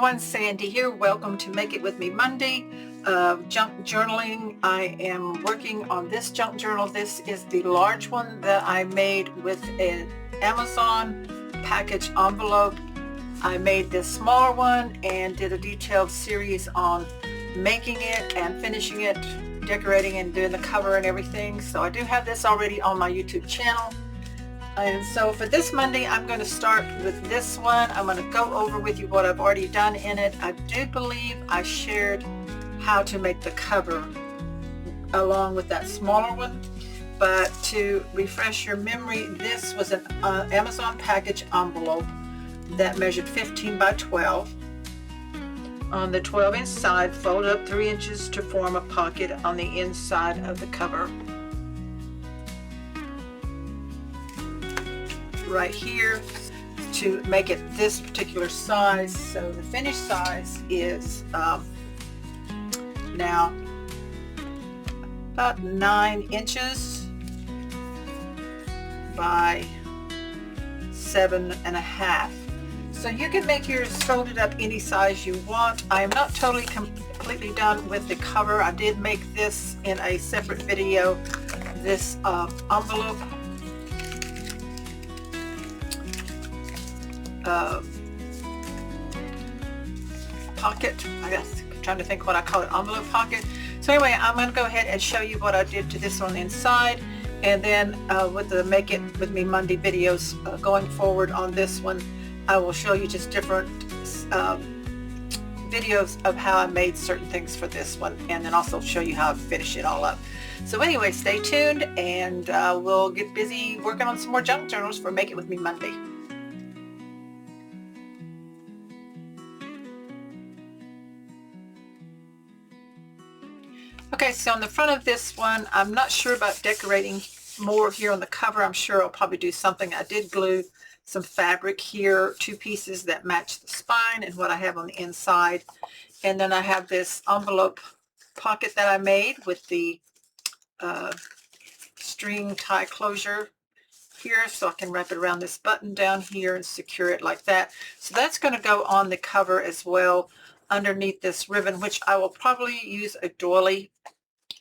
everyone, Sandy here. Welcome to Make It With Me Monday. Junk journaling. I am working on this junk journal. This is the large one that I made with an Amazon package envelope. I made this smaller one and did a detailed series on making it and finishing it, decorating and doing the cover and everything. So I do have this already on my YouTube channel. And so for this Monday, I'm going to start with this one. I'm going to go over with you what I've already done in it. I do believe I shared how to make the cover along with that smaller one. But to refresh your memory, this was an Amazon package envelope that measured 15 by 12. On the 12-inch side, fold up 3 inches to form a pocket on the inside of the cover. Right here to make it this particular size. So the finished size is now about 9 inches by 7.5. So you can make yours folded up any size you want. I am not totally completely done with the cover. I did make this in a separate video. This envelope pocket, I guess, I'm trying to think what I call it, envelope pocket. So anyway, I'm going to go ahead and show you what I did to this one inside, and then with the Make It With Me Monday videos going forward on this one, I will show you just different videos of how I made certain things for this one, and then also show you how I finish it all up. So anyway, stay tuned, and we'll get busy working on some more junk journals for Make It With Me Monday. Okay, so on the front of this one, I'm not sure about decorating more here on the cover. I'm sure I'll probably do something. I did glue some fabric here, 2 pieces that match the spine and what I have on the inside. And then I have this envelope pocket that I made with the string tie closure here, so I can wrap it around this button down here and secure it like that. So that's going to go on the cover as well, underneath this ribbon, which I will probably use a doily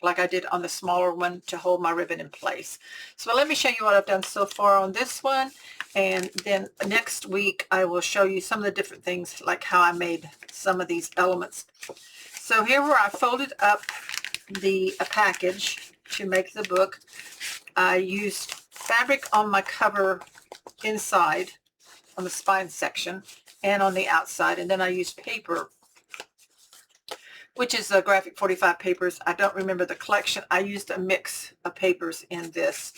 like I did on the smaller one to hold my ribbon in place. So let me show you what I've done so far on this one, and then next week I will show you some of the different things, like how I made some of these elements. So here where I folded up the package to make the book, I used fabric on my cover inside on the spine section and on the outside, and then I used paper, which is a graphic 45 papers. I don't remember the collection. I used a mix of papers in this.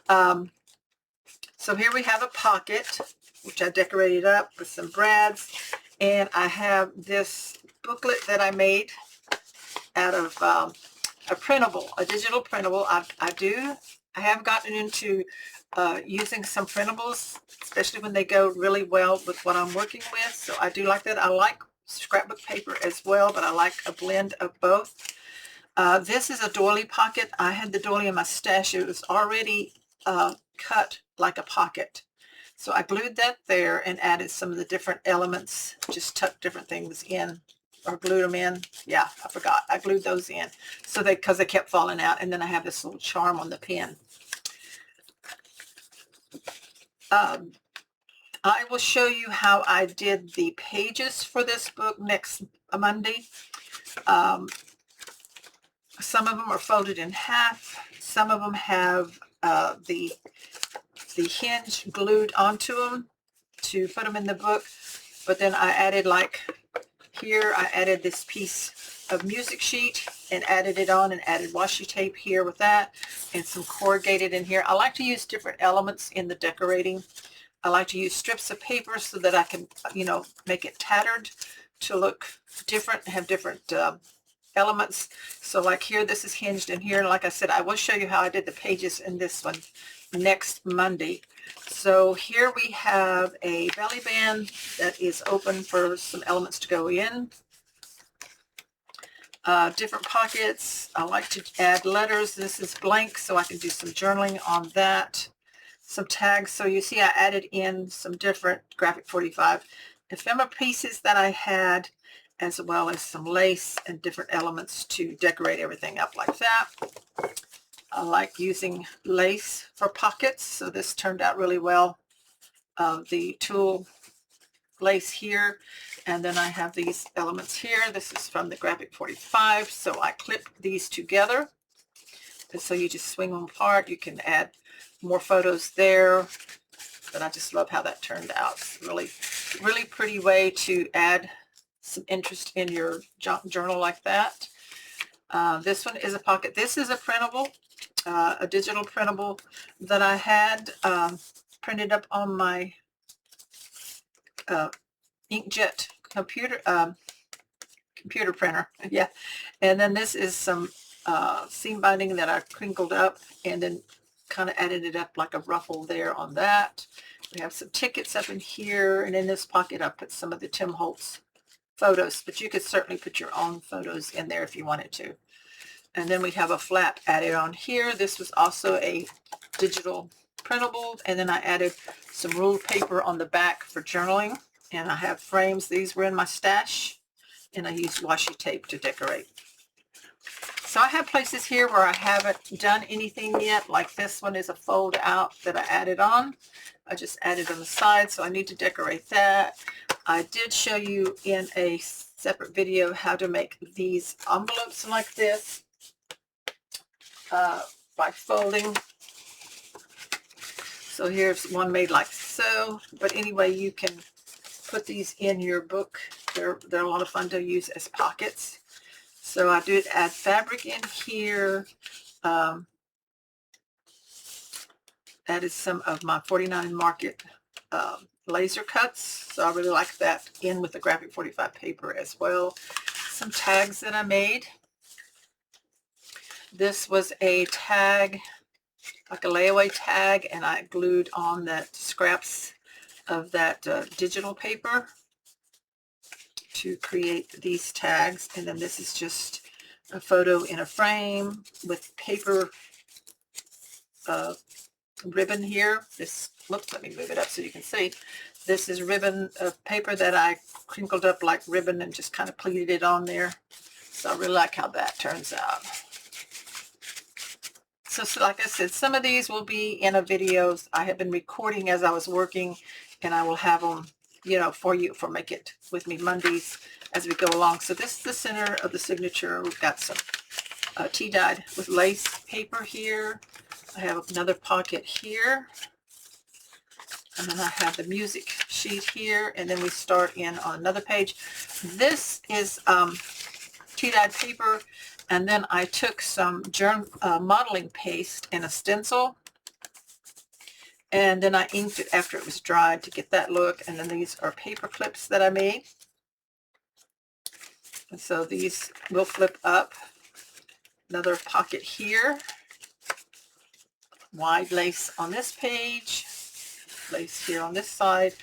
So here we have a pocket, which I decorated up with some brads, and I have this booklet that I made out of a printable, a digital printable. I have gotten into using some printables, especially when they go really well with what I'm working with. So I do like that. I like scrapbook paper as well, but I like a blend of both. This is a doily pocket. I had the doily in my stash. It was already cut like a pocket. So I glued that there and added some of the different elements, just tucked different things in, or glued them in. Yeah, I forgot. I glued those in so because they kept falling out. And then I have this little charm on the pen. I will show you how I did the pages for this book next Monday. Some of them are folded in half. Some of them have the hinge glued onto them to put them in the book. But then I added, like here, I added this piece of music sheet and added it on, and added washi tape here with that, and some corrugated in here. I like to use different elements in the decorating. I like to use strips of paper so that I can, make it tattered to look different, have different elements. So like here, this is hinged in here. And like I said, I will show you how I did the pages in this one next Monday. So here we have a belly band that is open for some elements to go in. Different pockets. I like to add letters. This is blank, so I can do some journaling on that. Some tags. So you see I added in some different graphic 45 ephemera pieces that I had, as well as some lace and different elements to decorate everything up like that. I like using lace for pockets, so this turned out really well. The tulle lace here, and then I have these elements here. This is from the Graphic 45, so I clip these together. And so you just swing them apart. You can add more photos there, but I just love how that turned out. It's really pretty way to add some interest in your junk journal like that. This one is a pocket. This is a printable, a digital printable that I had printed up on my inkjet computer printer. Yeah. And then this is some seam binding that I crinkled up and then kind of added it up like a ruffle there on that. We have some tickets up in here, and in this pocket I put some of the Tim Holtz photos, but you could certainly put your own photos in there if you wanted to. And then we have a flap added on here. This was also a digital printable, and then I added some ruled paper on the back for journaling, and I have frames. These were in my stash, and I used washi tape to decorate. So I have places here where I haven't done anything yet, like this one is a fold out that I added on. I just added on the side, so I need to decorate that. I did show you in a separate video how to make these envelopes like this by folding. So here's one made like so, but anyway, you can put these in your book. They're a lot of fun to use as pockets. So I did add fabric in here. Added some of my 49 Market laser cuts. So I really like that in with the Graphic 45 paper as well. Some tags that I made. This was a tag, like a layaway tag, and I glued on that scraps of that digital paper to create these tags. And then this is just a photo in a frame with paper ribbon here. This, whoops, let me move it up so you can see. This is ribbon of paper that I crinkled up like ribbon and just kind of pleated it on there. So I really like how that turns out. So like I said, some of these will be in a videos I have been recording as I was working, and I will have them, you know, for you for Make It With Me Mondays as we go along. So this is the center of the signature. We've got some tea dyed with lace paper here. I have another pocket here, and then I have the music sheet here, and then we start in on another page. This is tea dyed paper, and then I took some modeling paste and a stencil, and then I inked it after it was dried to get that look. And then these are paper clips that I made, and so these will flip up. Another pocket here. Wide lace on this page, lace here on this side,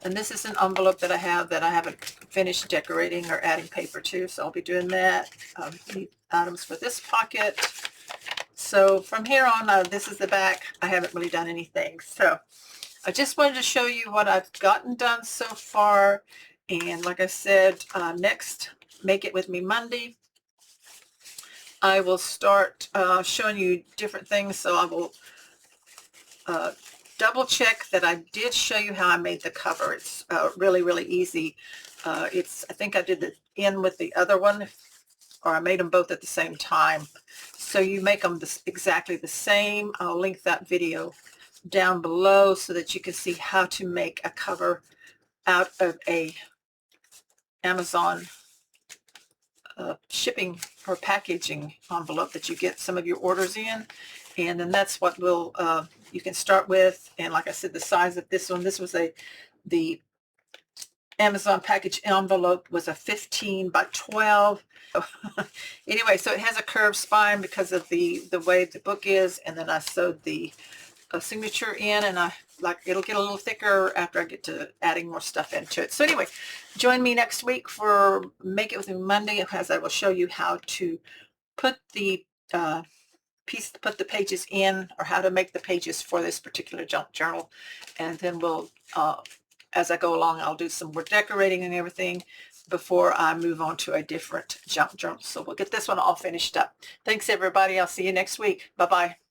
and this is an envelope that I haven't finished decorating or adding paper to, so I'll be doing that. Need items for this pocket. So from here on, this is the back. I haven't really done anything, so I just wanted to show you what I've gotten done so far. And like I said, next Make It With Me Monday, I will start showing you different things. So I will double check that I did show you how I made the cover. It's really easy. I think I did the in with the other one, or I made them both at the same time. So you make them exactly the same. I'll link that video down below so that you can see how to make a cover out of a Amazon shipping or packaging envelope that you get some of your orders in. And then that's what will you can start with. And like I said, the size of this one, this was the Amazon package envelope was a 15 by 12. Anyway, so it has a curved spine because of the way the book is, and then I sewed the signature in, and it'll get a little thicker after I get to adding more stuff into it. So anyway, join me next week for Make It With Me Monday, as I will show you how to put the put the pages in, or how to make the pages for this particular junk journal, and then we'll as I go along, I'll do some more decorating and everything before I move on to a different junk journal. So we'll get this one all finished up. Thanks, everybody. I'll see you next week. Bye-bye.